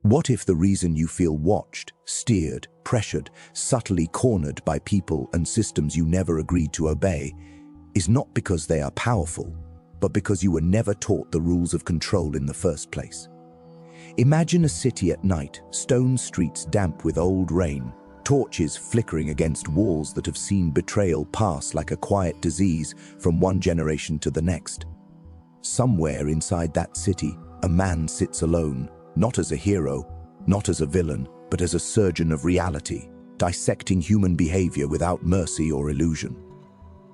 What if the reason you feel watched, steered, pressured, subtly cornered by people and systems you never agreed to obey is not because they are powerful, but because you were never taught the rules of control in the first place? Imagine a city at night, stone streets damp with old rain, torches flickering against walls that have seen betrayal pass like a quiet disease from one generation to the next. Somewhere inside that city, a man sits alone, not as a hero, not as a villain, but as a surgeon of reality, dissecting human behavior without mercy or illusion.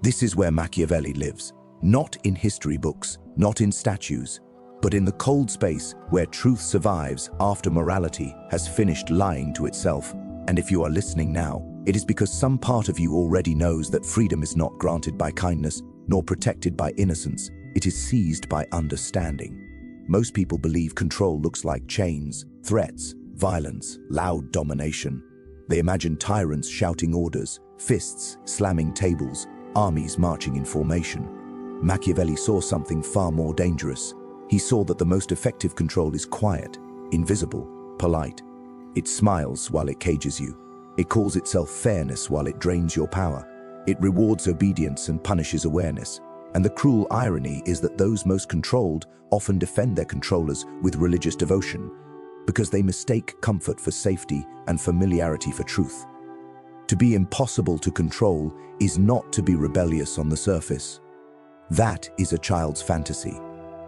This is where Machiavelli lives, not in history books, not in statues, but in the cold space where truth survives after morality has finished lying to itself. And if you are listening now, it is because some part of you already knows that freedom is not granted by kindness, nor protected by innocence. It is seized by understanding. Most people believe control looks like chains, threats, violence, loud domination. They imagine tyrants shouting orders, fists slamming tables, armies marching in formation. Machiavelli saw something far more dangerous. He saw that the most effective control is quiet, invisible, polite. It smiles while it cages you. It calls itself fairness while it drains your power. It rewards obedience and punishes awareness. And the cruel irony is that those most controlled often defend their controllers with religious devotion, because they mistake comfort for safety and familiarity for truth. To be impossible to control is not to be rebellious on the surface. That is a child's fantasy.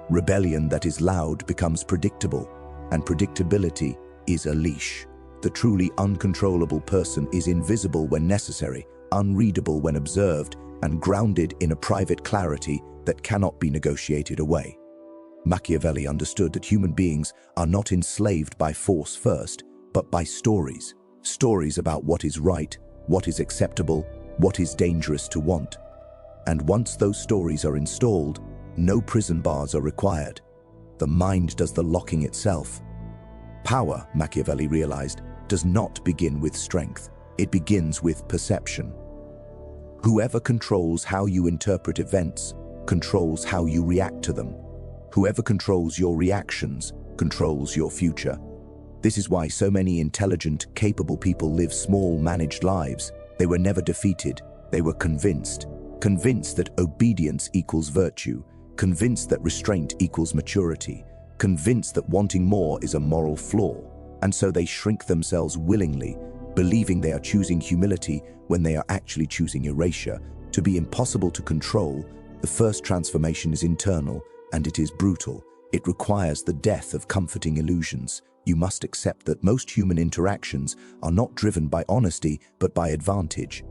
Rebellion that is loud becomes predictable, and predictability is a leash. The truly uncontrollable person is invisible when necessary, unreadable when observed, and grounded in a private clarity that cannot be negotiated away. Machiavelli understood that human beings are not enslaved by force first, but by stories. Stories about what is right, what is acceptable, what is dangerous to want. And once those stories are installed, no prison bars are required. The mind does the locking itself. Power, Machiavelli realized, does not begin with strength. It begins with perception. Whoever controls how you interpret events controls how you react to them. Whoever controls your reactions controls your future. This is why so many intelligent, capable people live small, managed lives. They were never defeated. They were convinced that obedience equals virtue, convinced that restraint equals maturity, convinced that wanting more is a moral flaw. And so they shrink themselves willingly, believing they are choosing humility when they are actually choosing erasure. To be impossible to control, the first transformation is internal, and it is brutal. It requires the death of comforting illusions. You must accept that most human interactions are not driven by honesty, but by advantage.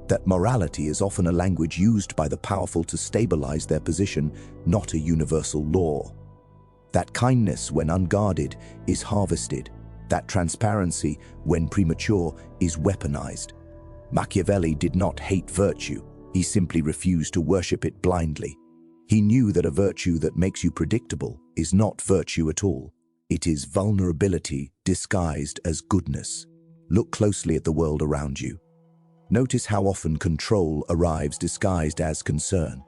That morality is often a language used by the powerful to stabilize their position, not a universal law. That kindness, when unguarded, is harvested. That transparency, when premature, is weaponized. Machiavelli did not hate virtue. He simply refused to worship it blindly. He knew that a virtue that makes you predictable is not virtue at all. It is vulnerability disguised as goodness. Look closely at the world around you. Notice how often control arrives disguised as concern.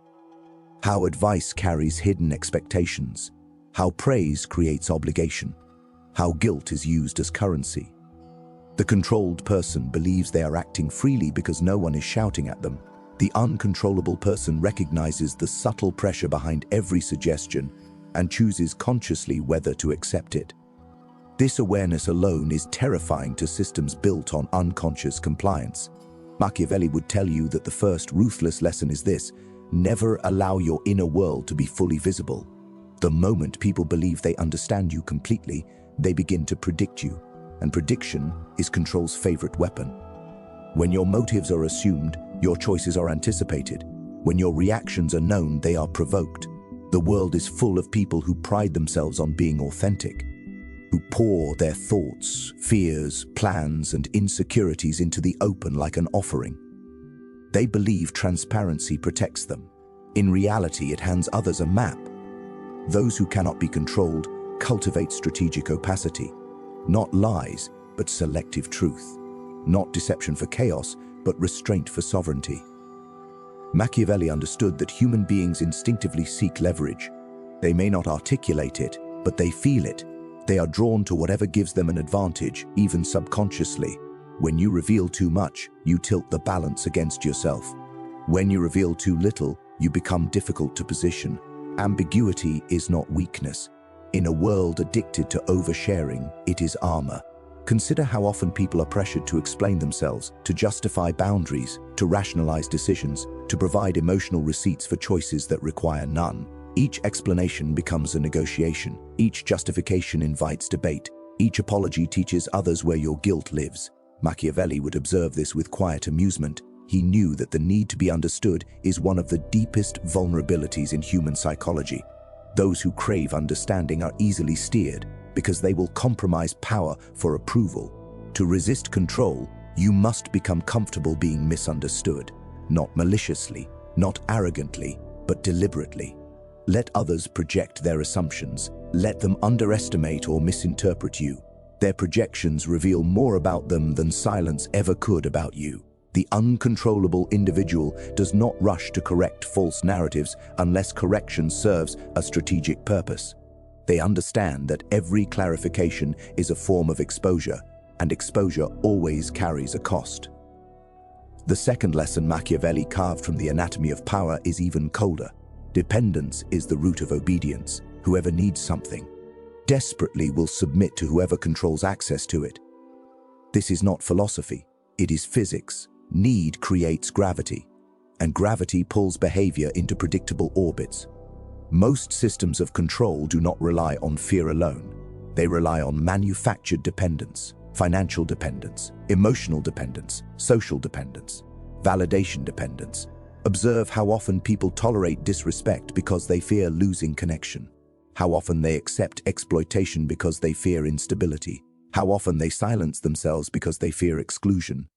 How advice carries hidden expectations. How praise creates obligation. How guilt is used as currency. The controlled person believes they are acting freely because no one is shouting at them. The uncontrollable person recognizes the subtle pressure behind every suggestion and chooses consciously whether to accept it. This awareness alone is terrifying to systems built on unconscious compliance. Machiavelli would tell you that the first ruthless lesson is this: never allow your inner world to be fully visible. The moment people believe they understand you completely, they begin to predict you, and prediction is control's favorite weapon. When your motives are assumed, your choices are anticipated. When your reactions are known, they are provoked. The world is full of people who pride themselves on being authentic, who pour their thoughts, fears, plans, and insecurities into the open like an offering. They believe transparency protects them. In reality, it hands others a map. Those who cannot be controlled cultivate strategic opacity, not lies, but selective truth, not deception for chaos, but restraint for sovereignty. Machiavelli understood that human beings instinctively seek leverage. They may not articulate it, but they feel it. They are drawn to whatever gives them an advantage, even subconsciously. When you reveal too much, you tilt the balance against yourself. When you reveal too little, you become difficult to position. Ambiguity is not weakness. In a world addicted to oversharing, it is armor. Consider how often people are pressured to explain themselves, to justify boundaries, to rationalize decisions, to provide emotional receipts for choices that require none. Each explanation becomes a negotiation. Each justification invites debate. Each apology teaches others where your guilt lives. Machiavelli would observe this with quiet amusement. He knew that the need to be understood is one of the deepest vulnerabilities in human psychology. Those who crave understanding are easily steered because they will compromise power for approval. To resist control, you must become comfortable being misunderstood, not maliciously, not arrogantly, but deliberately. Let others project their assumptions. Let them underestimate or misinterpret you. Their projections reveal more about them than silence ever could about you. The uncontrollable individual does not rush to correct false narratives unless correction serves a strategic purpose. They understand that every clarification is a form of exposure, and exposure always carries a cost. The second lesson Machiavelli carved from the anatomy of power is even colder. Dependence is the root of obedience. Whoever needs something desperately will submit to whoever controls access to it. This is not philosophy, it is physics. Need creates gravity, and gravity pulls behavior into predictable orbits. Most systems of control do not rely on fear alone. They rely on manufactured dependence, financial dependence, emotional dependence, social dependence, validation dependence. Observe how often people tolerate disrespect because they fear losing connection. How often they accept exploitation because they fear instability. How often they silence themselves because they fear exclusion.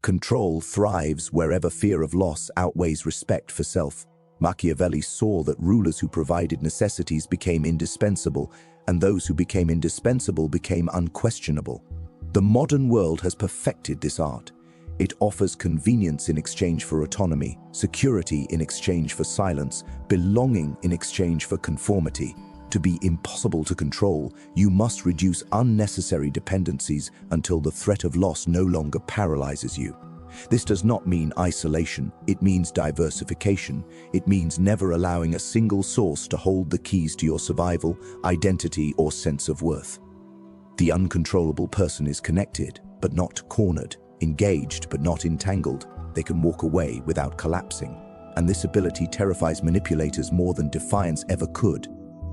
Control thrives wherever fear of loss outweighs respect for self. Machiavelli saw that rulers who provided necessities became indispensable, and those who became indispensable became unquestionable. The modern world has perfected this art. It offers convenience in exchange for autonomy, security in exchange for silence, belonging in exchange for conformity. To be impossible to control, you must reduce unnecessary dependencies until the threat of loss no longer paralyzes you. This does not mean isolation, it means diversification. It means never allowing a single source to hold the keys to your survival, identity, or sense of worth. The uncontrollable person is connected, but not cornered, engaged, but not entangled. They can walk away without collapsing. And this ability terrifies manipulators more than defiance ever could.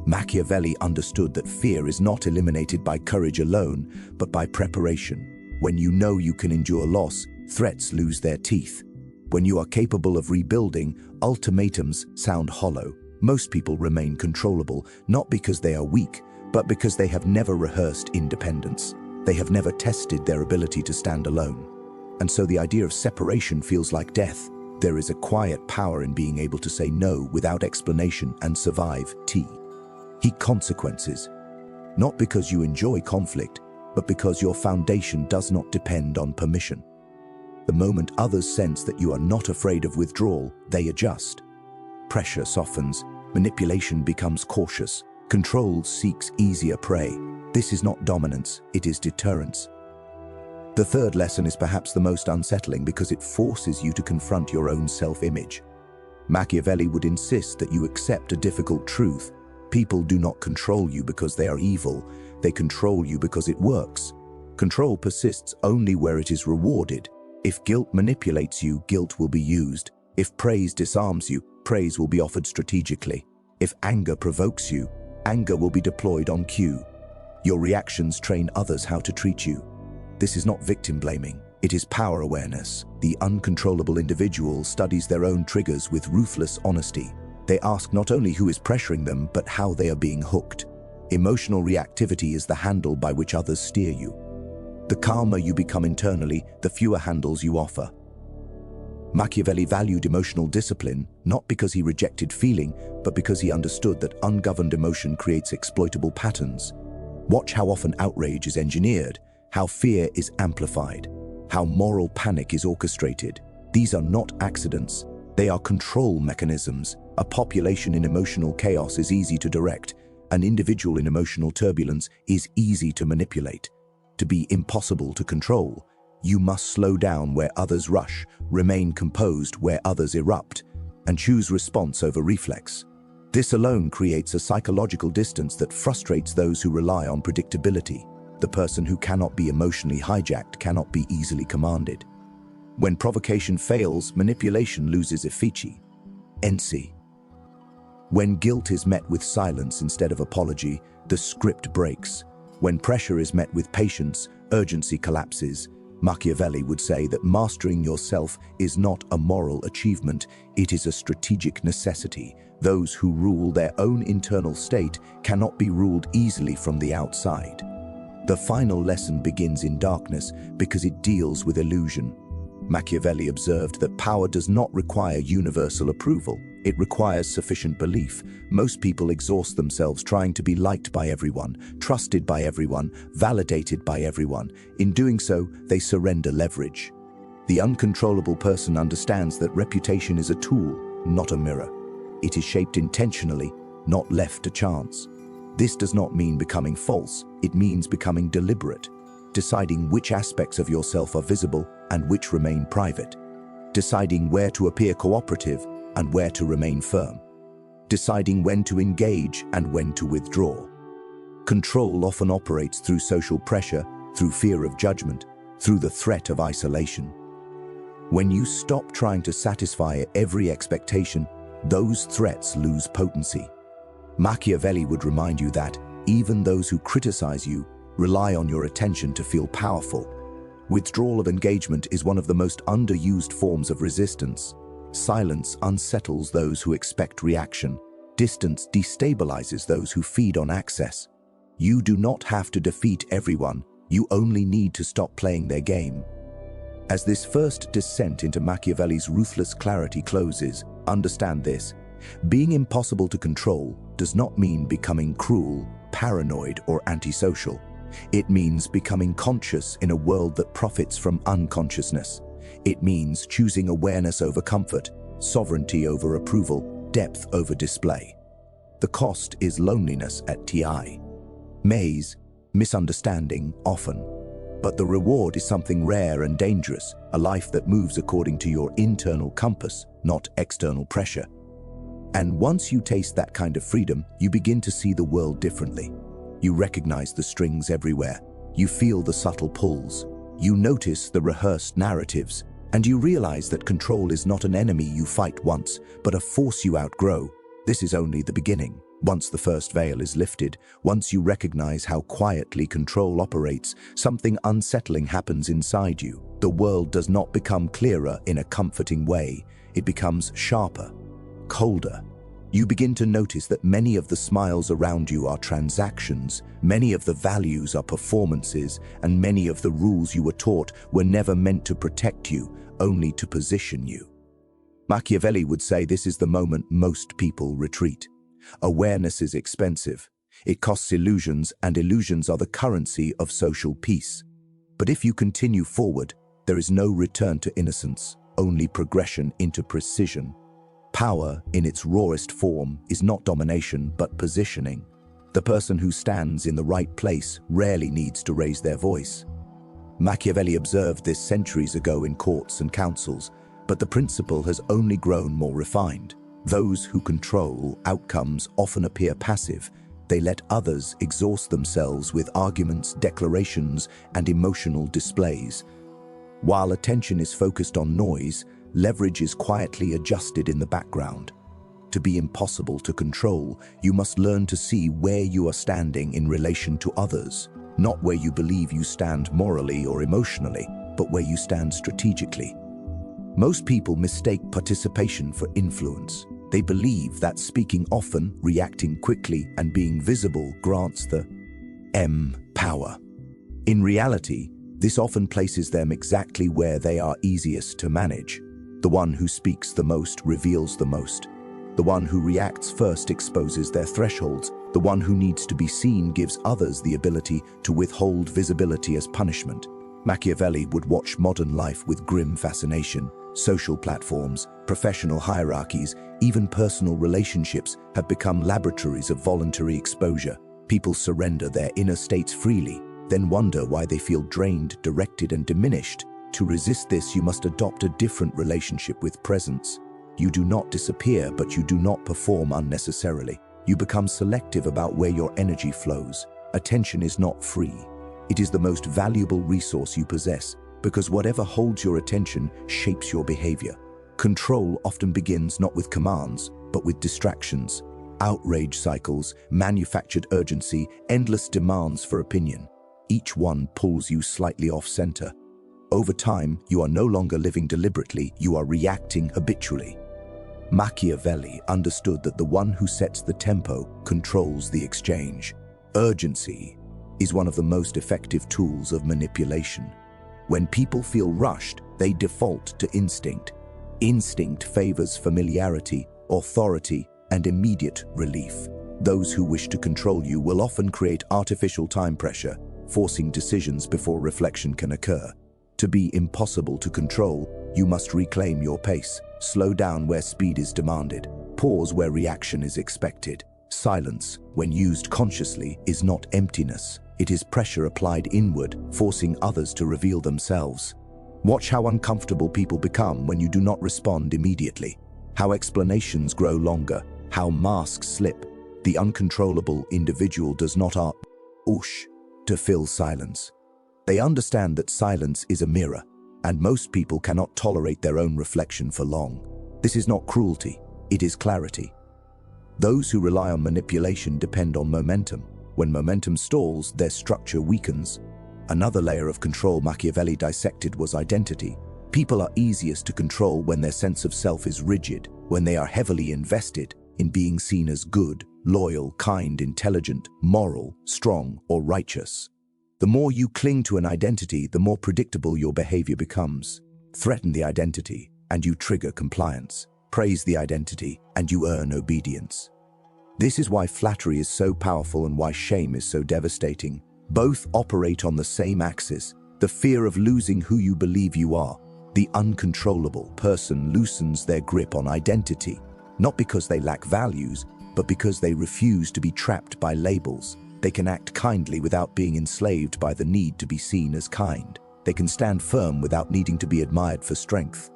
Machiavelli understood that fear is not eliminated by courage alone, but by preparation. When you know you can endure loss, threats lose their teeth. When you are capable of rebuilding, ultimatums sound hollow. Most people remain controllable, not because they are weak, but because they have never rehearsed independence. They have never tested their ability to stand alone. And so the idea of separation feels like death. There is a quiet power in being able to say no without explanation and survive. Consequences. Not because you enjoy conflict, but because your foundation does not depend on permission. The moment others sense that you are not afraid of withdrawal, they adjust. Pressure softens, manipulation becomes cautious, control seeks easier prey. This is not dominance, it is deterrence. The third lesson is perhaps the most unsettling because it forces you to confront your own self-image. Machiavelli would insist that you accept a difficult truth. People do not control you because they are evil, they control you because it works. Control persists only where it is rewarded. If guilt manipulates you, guilt will be used. If praise disarms you, praise will be offered strategically. If anger provokes you, anger will be deployed on cue. Your reactions train others how to treat you. This is not victim blaming, it is power awareness. The uncontrollable individual studies their own triggers with ruthless honesty. They ask not only who is pressuring them, but how they are being hooked. Emotional reactivity is the handle by which others steer you. The calmer you become internally, the fewer handles you offer. Machiavelli valued emotional discipline, not because he rejected feeling, but because he understood that ungoverned emotion creates exploitable patterns. Watch how often outrage is engineered, how fear is amplified, how moral panic is orchestrated. These are not accidents, they are control mechanisms. A population in emotional chaos is easy to direct. An individual in emotional turbulence is easy to manipulate. To be impossible to control, you must slow down where others rush, remain composed where others erupt, and choose response over reflex. This alone creates a psychological distance that frustrates those who rely on predictability. The person who cannot be emotionally hijacked cannot be easily commanded. When provocation fails, manipulation loses efficacy. NC. When guilt is met with silence instead of apology, the script breaks. When pressure is met with patience, urgency collapses. Machiavelli would say that mastering yourself is not a moral achievement, it is a strategic necessity. Those who rule their own internal state cannot be ruled easily from the outside. The final lesson begins in darkness because it deals with illusion. Machiavelli observed that power does not require universal approval. It requires sufficient belief. Most people exhaust themselves trying to be liked by everyone, trusted by everyone, validated by everyone. In doing so, they surrender leverage. The uncontrollable person understands that reputation is a tool, not a mirror. It is shaped intentionally, not left to chance. This does not mean becoming false. It means becoming deliberate, deciding which aspects of yourself are visible and which remain private, deciding where to appear cooperative and where to remain firm, deciding when to engage and when to withdraw. Control often operates through social pressure, through fear of judgment, through the threat of isolation. When you stop trying to satisfy every expectation, those threats lose potency. Machiavelli would remind you that even those who criticize you rely on your attention to feel powerful. Withdrawal of engagement is one of the most underused forms of resistance. Silence unsettles those who expect reaction. Distance destabilizes those who feed on access. You do not have to defeat everyone. You only need to stop playing their game. As this first descent into Machiavelli's ruthless clarity closes, understand this. Being impossible to control does not mean becoming cruel, paranoid, or antisocial. It means becoming conscious in a world that profits from unconsciousness. It means choosing awareness over comfort, sovereignty over approval, depth over display. The cost is loneliness at TI. Maze, misunderstanding, often. But the reward is something rare and dangerous, a life that moves according to your internal compass, not external pressure. And once you taste that kind of freedom, you begin to see the world differently. You recognize the strings everywhere. You feel the subtle pulls. You notice the rehearsed narratives. And you realize that control is not an enemy you fight once, but a force you outgrow. This is only the beginning. Once the first veil is lifted, once you recognize how quietly control operates, something unsettling happens inside you. The world does not become clearer in a comforting way. It becomes sharper, colder. You begin to notice that many of the smiles around you are transactions, many of the values are performances, and many of the rules you were taught were never meant to protect you, only to position you. Machiavelli would say this is the moment most people retreat. Awareness is expensive. It costs illusions, and illusions are the currency of social peace. But if you continue forward, there is no return to innocence, only progression into precision. Power, in its rawest form, is not domination, but positioning. The person who stands in the right place rarely needs to raise their voice. Machiavelli observed this centuries ago in courts and councils, but the principle has only grown more refined. Those who control outcomes often appear passive. They let others exhaust themselves with arguments, declarations, and emotional displays. While attention is focused on noise, leverage is quietly adjusted in the background. To be impossible to control, you must learn to see where you are standing in relation to others, not where you believe you stand morally or emotionally, but where you stand strategically. Most people mistake participation for influence. They believe that speaking often, reacting quickly, and being visible grants the power. In reality, this often places them exactly where they are easiest to manage. The one who speaks the most reveals the most. The one who reacts first exposes their thresholds. The one who needs to be seen gives others the ability to withhold visibility as punishment. Machiavelli would watch modern life with grim fascination. Social platforms, Professional hierarchies, even personal relationships have become laboratories of voluntary exposure. People surrender their inner states freely, then wonder why they feel drained, directed, and diminished. To resist this, you must adopt a different relationship with presence. You do not disappear, but you do not perform unnecessarily. You become selective about where your energy flows. Attention is not free. It is the most valuable resource you possess, because whatever holds your attention shapes your behavior. Control often begins not with commands, but with distractions. Outrage cycles, manufactured urgency, endless demands for opinion. Each one pulls you slightly off-center. Over time, you are no longer living deliberately, you are reacting habitually. Machiavelli understood that the one who sets the tempo controls the exchange. Urgency is one of the most effective tools of manipulation. When people feel rushed, they default to instinct. Instinct favors familiarity, authority, and immediate relief. Those who wish to control you will often create artificial time pressure, forcing decisions before reflection can occur. To be impossible to control, you must reclaim your pace, slow down where speed is demanded, pause where reaction is expected. Silence, when used consciously, is not emptiness. It is pressure applied inward, forcing others to reveal themselves. Watch how uncomfortable people become when you do not respond immediately. How explanations grow longer, how masks slip. The uncontrollable individual does not push to fill silence. They understand that silence is a mirror, and most people cannot tolerate their own reflection for long. This is not cruelty, it is clarity. Those who rely on manipulation depend on momentum. When momentum stalls, their structure weakens. Another layer of control Machiavelli dissected was identity. People are easiest to control when their sense of self is rigid, when they are heavily invested in being seen as good, loyal, kind, intelligent, moral, strong, or righteous. The more you cling to an identity, the more predictable your behavior becomes. Threaten the identity, and you trigger compliance. Praise the identity, and you earn obedience. This is why flattery is so powerful and why shame is so devastating. Both operate on the same axis, the fear of losing who you believe you are. The uncontrollable person loosens their grip on identity, not because they lack values, but because they refuse to be trapped by labels. They can act kindly without being enslaved by the need to be seen as kind. They can stand firm without needing to be admired for strength.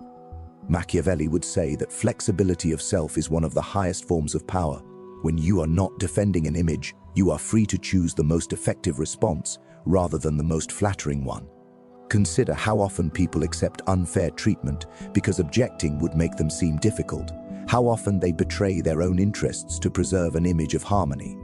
Machiavelli would say that flexibility of self is one of the highest forms of power. When you are not defending an image, you are free to choose the most effective response rather than the most flattering one. Consider how often people accept unfair treatment because objecting would make them seem difficult. How often they betray their own interests to preserve an image of harmony.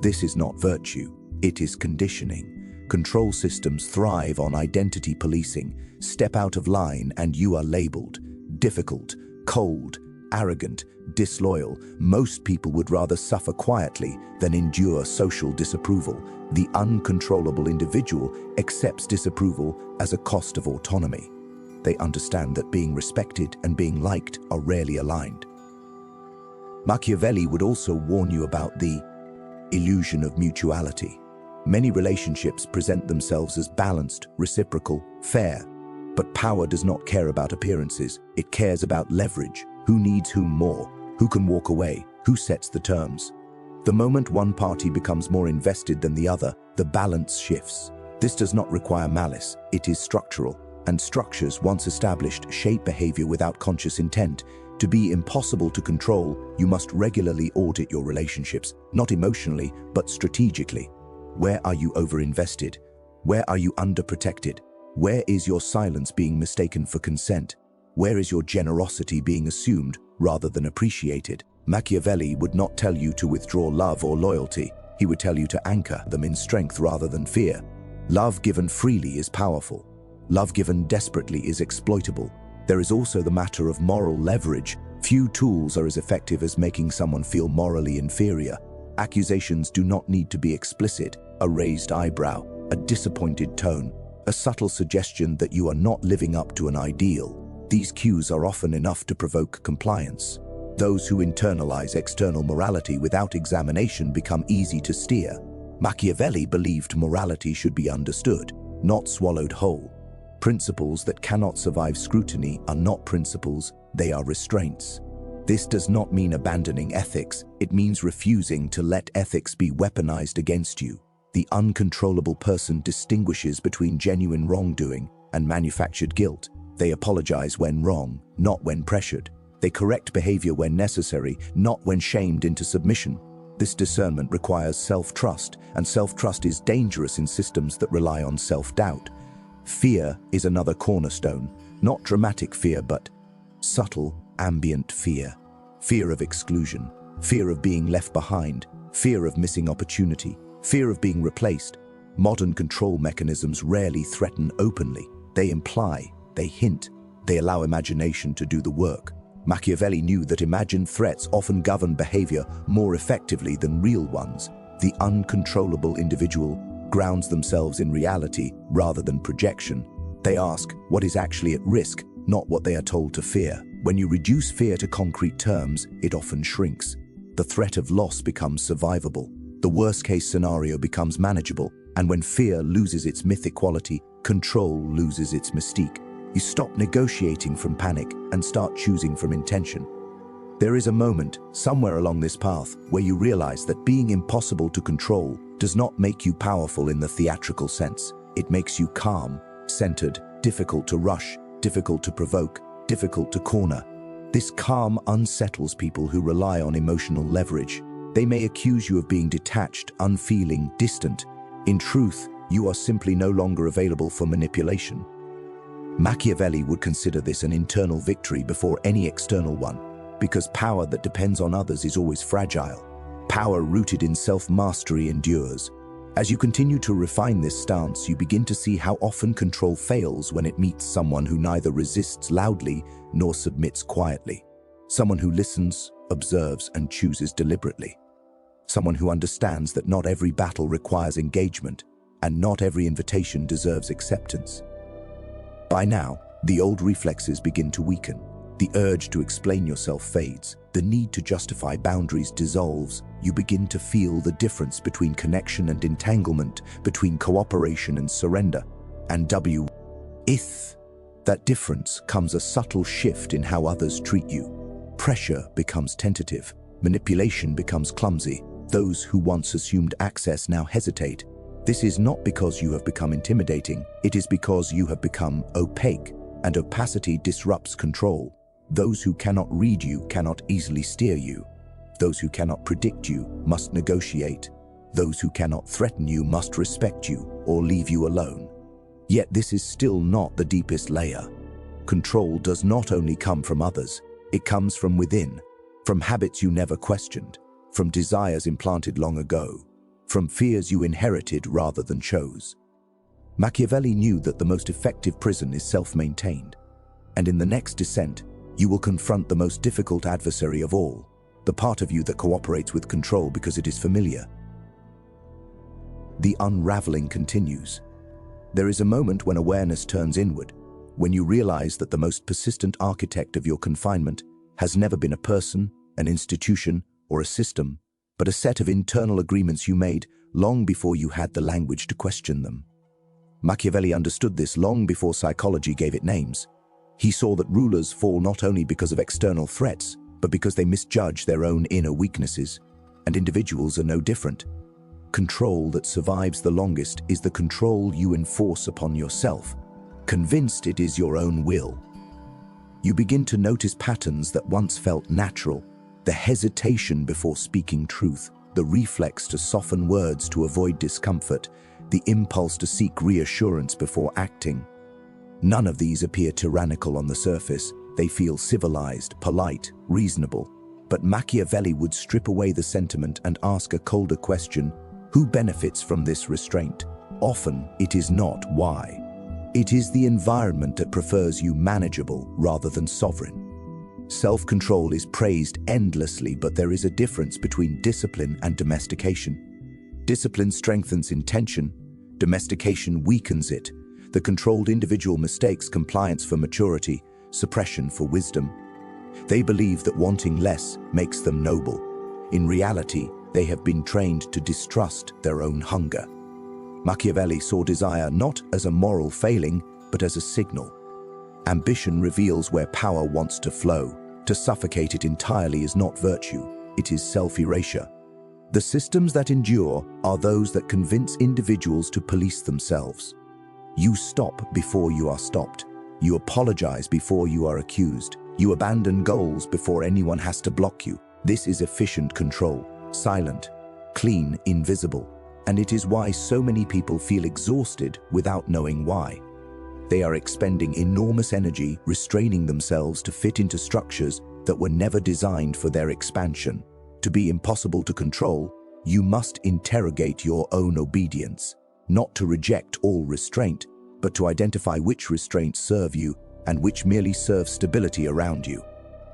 This is not virtue, it is conditioning. Control systems thrive on identity policing. Step out of line and you are labeled difficult, cold, arrogant, disloyal. Most people would rather suffer quietly than endure social disapproval. The uncontrollable individual accepts disapproval as a cost of autonomy. They understand that being respected and being liked are rarely aligned. Machiavelli would also warn you about the illusion of mutuality. Many relationships present themselves as balanced, reciprocal, fair. But power does not care about appearances. It cares about leverage. Who needs whom more? Who can walk away? Who sets the terms? The moment one party becomes more invested than the other, the balance shifts. This does not require malice. It is structural. And structures, once established, shape behavior without conscious intent. To be impossible to control, you must regularly audit your relationships, not emotionally, but strategically. Where are you overinvested? Where are you underprotected? Where is your silence being mistaken for consent? Where is your generosity being assumed rather than appreciated? Machiavelli would not tell you to withdraw love or loyalty. He would tell you to anchor them in strength rather than fear. Love given freely is powerful. Love given desperately is exploitable. There is also the matter of moral leverage. Few tools are as effective as making someone feel morally inferior. Accusations do not need to be explicit. A raised eyebrow, a disappointed tone, a subtle suggestion that you are not living up to an ideal. These cues are often enough to provoke compliance. Those who internalize external morality without examination become easy to steer. Machiavelli believed morality should be understood, not swallowed whole. Principles that cannot survive scrutiny are not principles, They are restraints. This does not mean abandoning ethics, it means refusing to let ethics be weaponized against you. The uncontrollable person distinguishes between genuine wrongdoing and manufactured guilt. They apologize when wrong, not when pressured. They correct behavior when necessary, not when shamed into submission. This discernment requires self-trust, and self-trust is dangerous in systems that rely on self-doubt. Fear is another cornerstone, not dramatic fear, but subtle, ambient fear. Fear of exclusion, fear of being left behind, fear of missing opportunity, fear of being replaced. Modern control mechanisms rarely threaten openly. They imply, they hint, they allow imagination to do the work. Machiavelli knew that imagined threats often govern behavior more effectively than real ones. The uncontrollable individual grounds themselves in reality rather than projection. They ask what is actually at risk, not what they are told to fear. When you reduce fear to concrete terms, it often shrinks. The threat of loss becomes survivable. The worst-case scenario becomes manageable. And when fear loses its mythic quality, control loses its mystique. You stop negotiating from panic and start choosing from intention. There is a moment, somewhere along this path, where you realize that being impossible to control does not make you powerful in the theatrical sense. It makes you calm, centered, difficult to rush, difficult to provoke, difficult to corner. This calm unsettles people who rely on emotional leverage. They may accuse you of being detached, unfeeling, distant. In truth, you are simply no longer available for manipulation. Machiavelli would consider this an internal victory before any external one, because power that depends on others is always fragile. Power rooted in self-mastery endures. As you continue to refine this stance, you begin to see how often control fails when it meets someone who neither resists loudly nor submits quietly. Someone who listens, observes, and chooses deliberately. Someone who understands that not every battle requires engagement, and not every invitation deserves acceptance. By now, the old reflexes begin to weaken. The urge to explain yourself fades. The need to justify boundaries dissolves. You begin to feel the difference between connection and entanglement, between cooperation and surrender. And with that difference comes a subtle shift in how others treat you. Pressure becomes tentative. Manipulation becomes clumsy. Those who once assumed access now hesitate. This is not because you have become intimidating. It is because you have become opaque, and opacity disrupts control. Those who cannot read you cannot easily steer you. Those who cannot predict you must negotiate. Those who cannot threaten you must respect you or leave you alone. Yet this is still not the deepest layer. Control does not only come from others, it comes from within, from habits you never questioned, from desires implanted long ago, from fears you inherited rather than chose. Machiavelli knew that the most effective prison is self-maintained, and in the next descent, you will confront the most difficult adversary of all, the part of you that cooperates with control because it is familiar. The unraveling continues. There is a moment when awareness turns inward, when you realize that the most persistent architect of your confinement has never been a person, an institution, or a system, but a set of internal agreements you made long before you had the language to question them. Machiavelli understood this long before psychology gave it names. He saw that rulers fall not only because of external threats, but because they misjudge their own inner weaknesses, and individuals are no different. Control that survives the longest is the control you enforce upon yourself, convinced it is your own will. You begin to notice patterns that once felt natural, the hesitation before speaking truth, the reflex to soften words to avoid discomfort, the impulse to seek reassurance before acting. None of these appear tyrannical on the surface. They feel civilized, polite, reasonable. But Machiavelli would strip away the sentiment and ask a colder question: who benefits from this restraint? Often, it is not why. It is the environment that prefers you manageable rather than sovereign. Self-control is praised endlessly, but there is a difference between discipline and domestication. Discipline strengthens intention, domestication weakens it. The controlled individual mistakes compliance for maturity, suppression for wisdom. They believe that wanting less makes them noble. In reality, they have been trained to distrust their own hunger. Machiavelli saw desire not as a moral failing, but as a signal. Ambition reveals where power wants to flow. To suffocate it entirely is not virtue, it is self-erasure. The systems that endure are those that convince individuals to police themselves. You stop before you are stopped. You apologize before you are accused. You abandon goals before anyone has to block you. This is efficient control, silent, clean, invisible. And it is why so many people feel exhausted without knowing why. They are expending enormous energy restraining themselves to fit into structures that were never designed for their expansion. To be impossible to control, you must interrogate your own obedience, not to reject all restraint, but to identify which restraints serve you and which merely serve stability around you.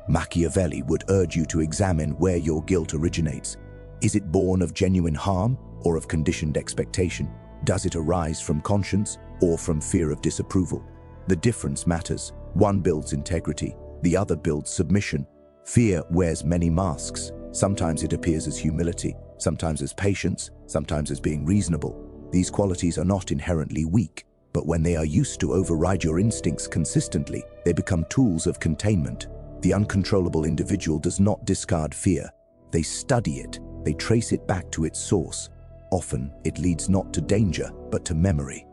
Machiavelli would urge you to examine where your guilt originates. Is it born of genuine harm or of conditioned expectation? Does it arise from conscience or from fear of disapproval? The difference matters. One builds integrity, the other builds submission. Fear wears many masks. Sometimes it appears as humility, sometimes as patience, sometimes as being reasonable. These qualities are not inherently weak, but when they are used to override your instincts consistently, they become tools of containment. The uncontrollable individual does not discard fear. They study it, they trace it back to its source. Often, it leads not to danger, but to memory.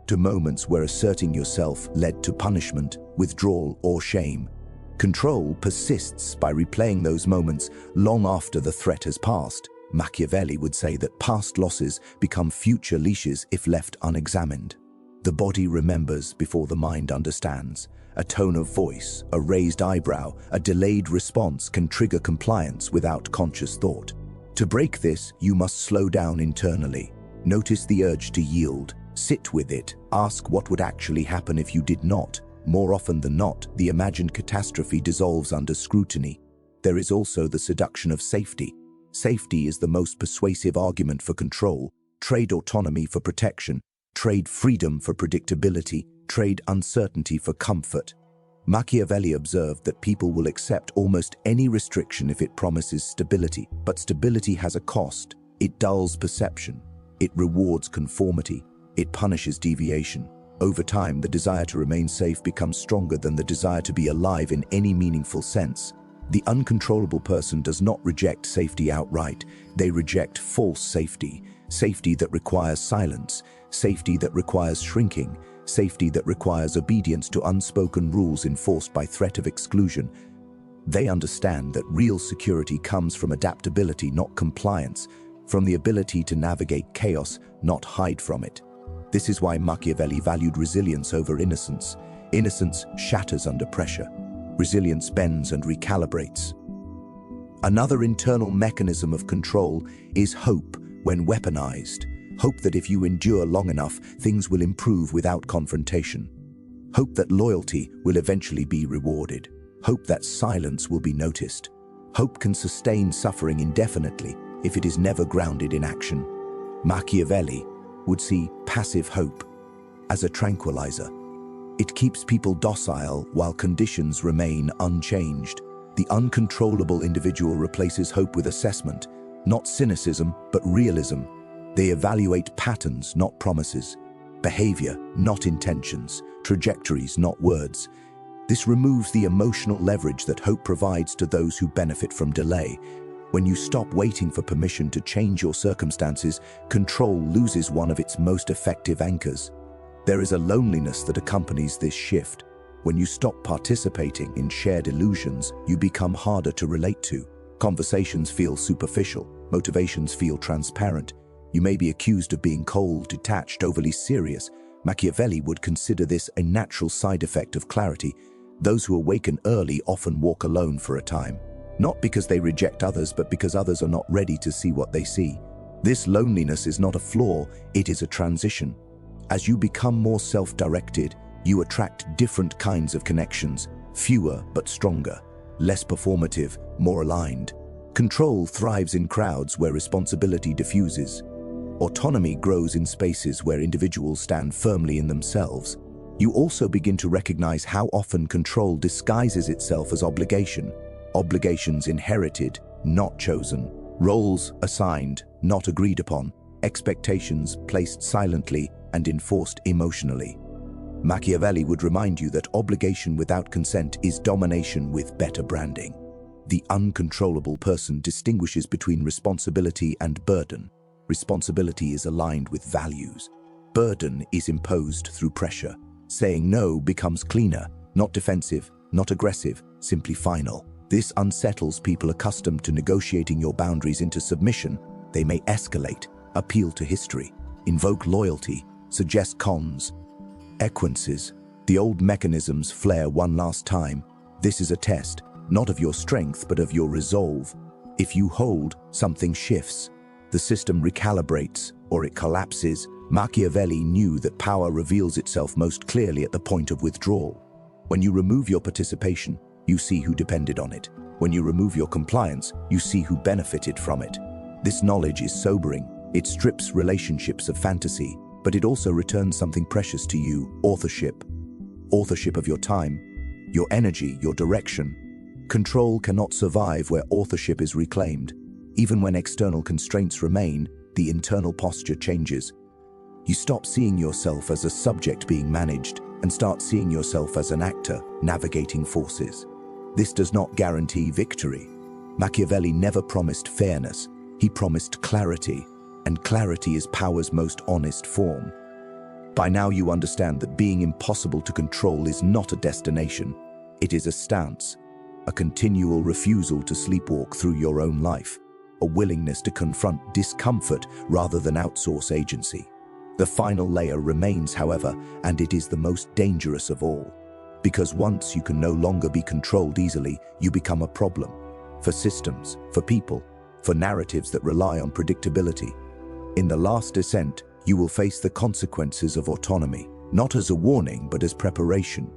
To moments where asserting yourself led to punishment, withdrawal, or shame. Control persists by replaying those moments long after the threat has passed. Machiavelli would say that past losses become future leashes if left unexamined. The body remembers before the mind understands. A tone of voice, a raised eyebrow, a delayed response can trigger compliance without conscious thought. To break this, you must slow down internally. Notice the urge to yield. Sit with it. Ask what would actually happen if you did not. More often than not, the imagined catastrophe dissolves under scrutiny. There is also the seduction of safety. Safety is the most persuasive argument for control. Trade autonomy for protection. Trade freedom for predictability. Trade uncertainty for comfort. Machiavelli observed that people will accept almost any restriction if it promises stability, but stability has a cost. It dulls perception. It rewards conformity. It punishes deviation. Over time, the desire to remain safe becomes stronger than the desire to be alive in any meaningful sense. The uncontrollable person does not reject safety outright. They reject false safety. Safety that requires silence. Safety that requires shrinking. Safety that requires obedience to unspoken rules enforced by threat of exclusion. They understand that real security comes from adaptability, not compliance, from the ability to navigate chaos, not hide from it. This is why Machiavelli valued resilience over innocence. Innocence shatters under pressure. Resilience bends and recalibrates. Another internal mechanism of control is hope when weaponized. Hope that if you endure long enough, things will improve without confrontation. Hope that loyalty will eventually be rewarded. Hope that silence will be noticed. Hope can sustain suffering indefinitely if it is never grounded in action. Machiavelli would see passive hope as a tranquilizer. It keeps people docile while conditions remain unchanged. The uncontrollable individual replaces hope with assessment, not cynicism, but realism. They evaluate patterns, not promises, behavior, not intentions, trajectories, not words. This removes the emotional leverage that hope provides to those who benefit from delay. When you stop waiting for permission to change your circumstances, control loses one of its most effective anchors. There is a loneliness that accompanies this shift. When you stop participating in shared illusions, you become harder to relate to. Conversations feel superficial, motivations feel transparent. You may be accused of being cold, detached, overly serious. Machiavelli would consider this a natural side effect of clarity. Those who awaken early often walk alone for a time. Not because they reject others, but because others are not ready to see what they see. This loneliness is not a flaw, it is a transition. As you become more self-directed, you attract different kinds of connections, fewer but stronger, less performative, more aligned. Control thrives in crowds where responsibility diffuses. Autonomy grows in spaces where individuals stand firmly in themselves. You also begin to recognize how often control disguises itself as obligation. Obligations inherited, not chosen. Roles assigned, not agreed upon. Expectations placed silently and enforced emotionally. Machiavelli would remind you that obligation without consent is domination with better branding. The uncontrollable person distinguishes between responsibility and burden. Responsibility is aligned with values. Burden is imposed through pressure. Saying no becomes cleaner, not defensive, not aggressive, simply final. This unsettles people accustomed to negotiating your boundaries into submission. They may escalate, appeal to history, invoke loyalty, suggest cons, equances. The old mechanisms flare one last time. This is a test, not of your strength, but of your resolve. If you hold, something shifts. The system recalibrates, or it collapses. Machiavelli knew that power reveals itself most clearly at the point of withdrawal. When you remove your participation, you see who depended on it. When you remove your compliance, you see who benefited from it. This knowledge is sobering. It strips relationships of fantasy, but it also returns something precious to you: authorship. Authorship of your time, your energy, your direction. Control cannot survive where authorship is reclaimed. Even when external constraints remain, the internal posture changes. You stop seeing yourself as a subject being managed and start seeing yourself as an actor navigating forces. This does not guarantee victory. Machiavelli never promised fairness. He promised clarity, and clarity is power's most honest form. By now you understand that being impossible to control is not a destination. It is a stance, a continual refusal to sleepwalk through your own life, a willingness to confront discomfort rather than outsource agency. The final layer remains, however, and it is the most dangerous of all. Because once you can no longer be controlled easily, you become a problem. For systems, for people, for narratives that rely on predictability. In the last descent, you will face the consequences of autonomy, not as a warning, but as preparation.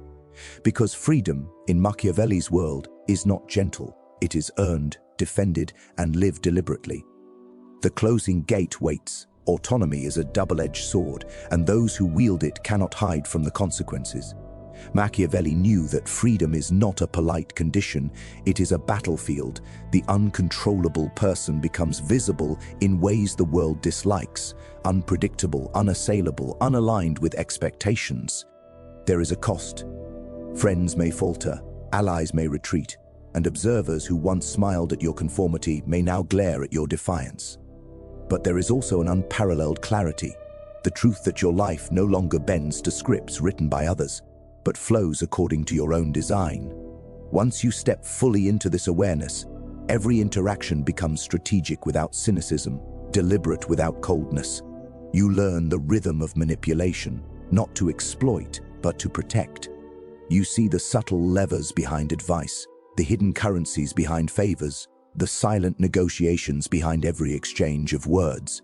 Because freedom, in Machiavelli's world, is not gentle. It is earned, defended, and lived deliberately. The closing gate waits. Autonomy is a double-edged sword, and those who wield it cannot hide from the consequences. Machiavelli knew that freedom is not a polite condition, it is a battlefield. The uncontrollable person becomes visible in ways the world dislikes, unpredictable, unassailable, unaligned with expectations. There is a cost. Friends may falter, allies may retreat, and observers who once smiled at your conformity may now glare at your defiance. But there is also an unparalleled clarity, the truth that your life no longer bends to scripts written by others, but flows according to your own design. Once you step fully into this awareness, every interaction becomes strategic without cynicism, deliberate without coldness. You learn the rhythm of manipulation, not to exploit, but to protect. You see the subtle levers behind advice, the hidden currencies behind favors, the silent negotiations behind every exchange of words.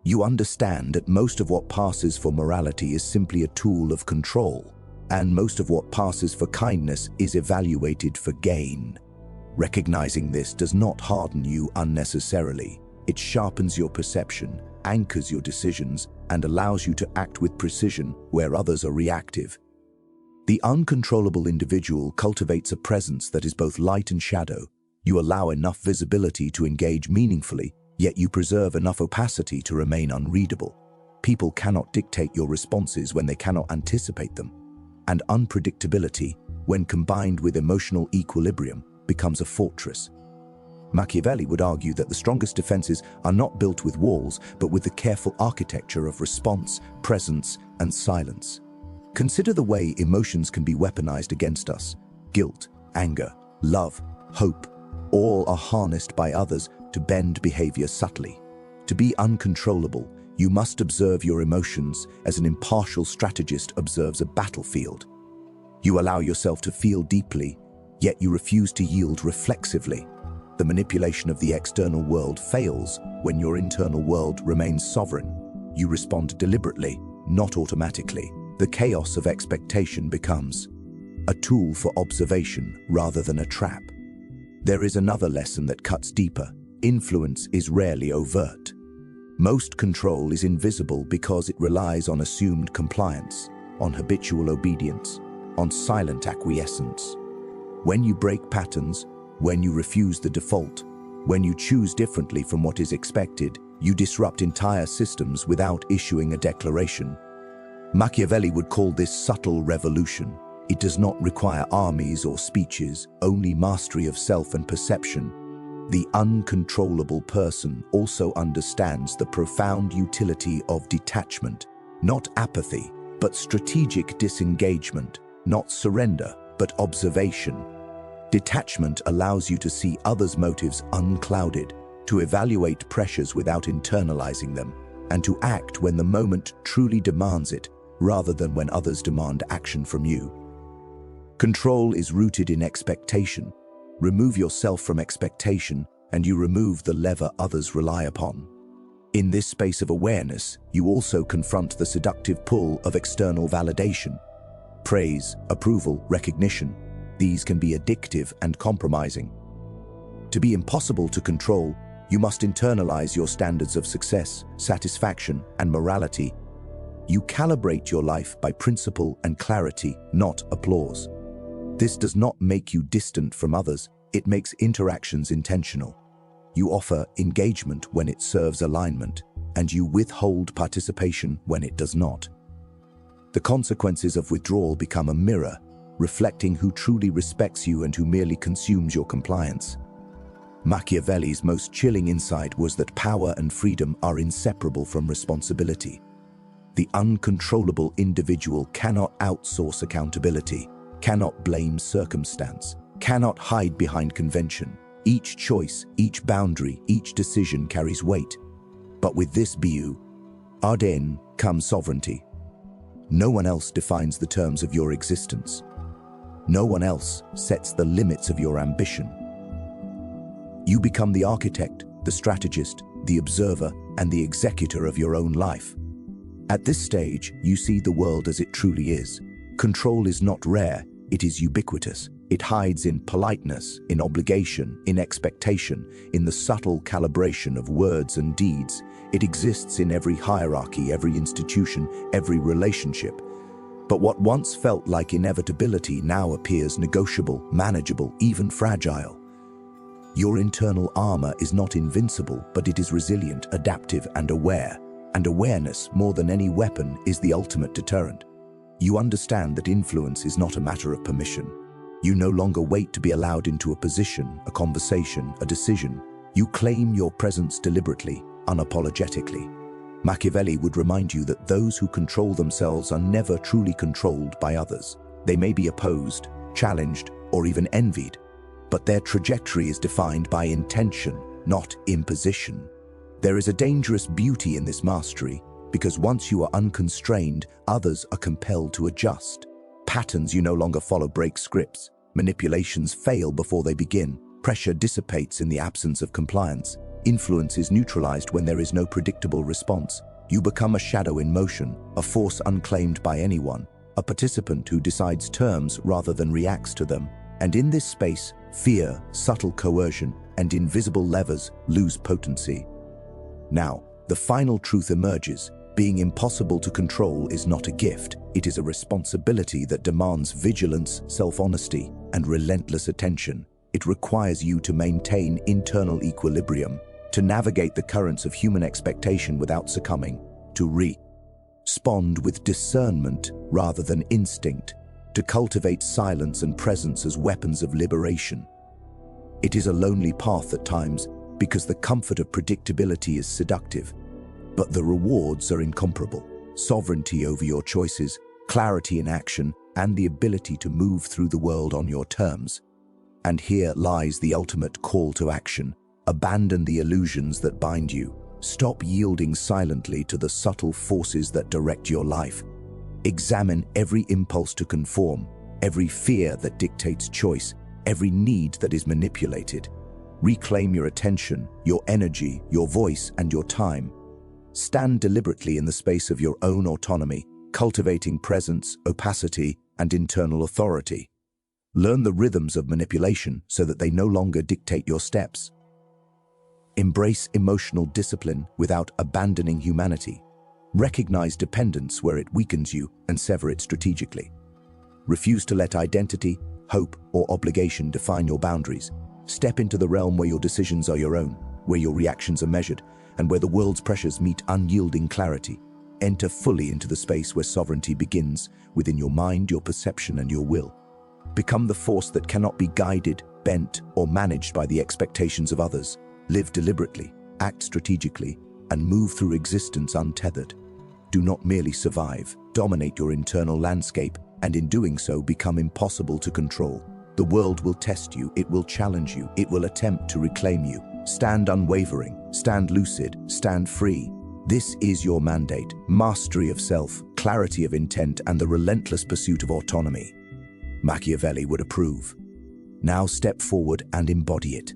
You understand that most of what passes for morality is simply a tool of control, and most of what passes for kindness is evaluated for gain. Recognizing this does not harden you unnecessarily. It sharpens your perception, anchors your decisions, and allows you to act with precision where others are reactive. The uncontrollable individual cultivates a presence that is both light and shadow. You allow enough visibility to engage meaningfully, yet you preserve enough opacity to remain unreadable. People cannot dictate your responses when they cannot anticipate them. And unpredictability, when combined with emotional equilibrium, becomes a fortress. Machiavelli would argue that the strongest defenses are not built with walls, but with the careful architecture of response, presence, and silence. Consider the way emotions can be weaponized against us. Guilt, anger, love, hope, all are harnessed by others to bend behavior subtly. To be uncontrollable, you must observe your emotions as an impartial strategist observes a battlefield. You allow yourself to feel deeply, yet you refuse to yield reflexively. The manipulation of the external world fails when your internal world remains sovereign. You respond deliberately, not automatically. The chaos of expectation becomes a tool for observation rather than a trap. There is another lesson that cuts deeper. Influence is rarely overt. Most control is invisible because it relies on assumed compliance, on habitual obedience, on silent acquiescence. When you break patterns, when you refuse the default, when you choose differently from what is expected, you disrupt entire systems without issuing a declaration. Machiavelli would call this subtle revolution. It does not require armies or speeches, only mastery of self and perception. The uncontrollable person also understands the profound utility of detachment, not apathy, but strategic disengagement, not surrender, but observation. Detachment allows you to see others' motives unclouded, to evaluate pressures without internalizing them, and to act when the moment truly demands it, rather than when others demand action from you. Control is rooted in expectation. Remove yourself from expectation, and you remove the lever others rely upon. In this space of awareness, you also confront the seductive pull of external validation. Praise, approval, recognition. These can be addictive and compromising. To be impossible to control, you must internalize your standards of success, satisfaction, and morality. You calibrate your life by principle and clarity, not applause. This does not make you distant from others, it makes interactions intentional. You offer engagement when it serves alignment, and you withhold participation when it does not. The consequences of withdrawal become a mirror, reflecting who truly respects you and who merely consumes your compliance. Machiavelli's most chilling insight was that power and freedom are inseparable from responsibility. The uncontrollable individual cannot outsource accountability, cannot blame circumstance, cannot hide behind convention. Each choice, each boundary, each decision carries weight. But with this biu, Arden, comes sovereignty. No one else defines the terms of your existence. No one else sets the limits of your ambition. You become the architect, the strategist, the observer, and the executor of your own life. At this stage, you see the world as it truly is. Control is not rare, it is ubiquitous. It hides in politeness, in obligation, in expectation, in the subtle calibration of words and deeds. It exists in every hierarchy, every institution, every relationship. But what once felt like inevitability now appears negotiable, manageable, even fragile. Your internal armor is not invincible, but it is resilient, adaptive, and aware. And awareness, more than any weapon, is the ultimate deterrent. You understand that influence is not a matter of permission. You no longer wait to be allowed into a position, a conversation, a decision. You claim your presence deliberately, unapologetically. Machiavelli would remind you that those who control themselves are never truly controlled by others. They may be opposed, challenged, or even envied, but their trajectory is defined by intention, not imposition. There is a dangerous beauty in this mastery, because once you are unconstrained, others are compelled to adjust. Patterns you no longer follow break scripts. Manipulations fail before they begin. Pressure dissipates in the absence of compliance. Influence is neutralized when there is no predictable response. You become a shadow in motion, a force unclaimed by anyone, a participant who decides terms rather than reacts to them. And in this space, fear, subtle coercion, and invisible levers lose potency. Now, the final truth emerges. Being impossible to control is not a gift. It is a responsibility that demands vigilance, self-honesty, and relentless attention. It requires you to maintain internal equilibrium, to navigate the currents of human expectation without succumbing, to respond with discernment rather than instinct, to cultivate silence and presence as weapons of liberation. It is a lonely path at times because the comfort of predictability is seductive, but the rewards are incomparable. Sovereignty over your choices, clarity in action, and the ability to move through the world on your terms. And here lies the ultimate call to action. Abandon the illusions that bind you. Stop yielding silently to the subtle forces that direct your life. Examine every impulse to conform, every fear that dictates choice, every need that is manipulated. Reclaim your attention, your energy, your voice, and your time. Stand deliberately in the space of your own autonomy, cultivating presence, opacity, and internal authority. Learn the rhythms of manipulation so that they no longer dictate your steps. Embrace emotional discipline without abandoning humanity. Recognize dependence where it weakens you and sever it strategically. Refuse to let identity, hope, or obligation define your boundaries. Step into the realm where your decisions are your own, where your reactions are measured, and where the world's pressures meet unyielding clarity. Enter fully into the space where sovereignty begins, within your mind, your perception, and your will. Become the force that cannot be guided, bent, or managed by the expectations of others. Live deliberately, act strategically, and move through existence untethered. Do not merely survive, dominate your internal landscape, and in doing so become impossible to control. The world will test you, it will challenge you, it will attempt to reclaim you. Stand unwavering, stand lucid, stand free. This is your mandate: mastery of self, clarity of intent, and the relentless pursuit of autonomy. Machiavelli would approve. Now step forward and embody it.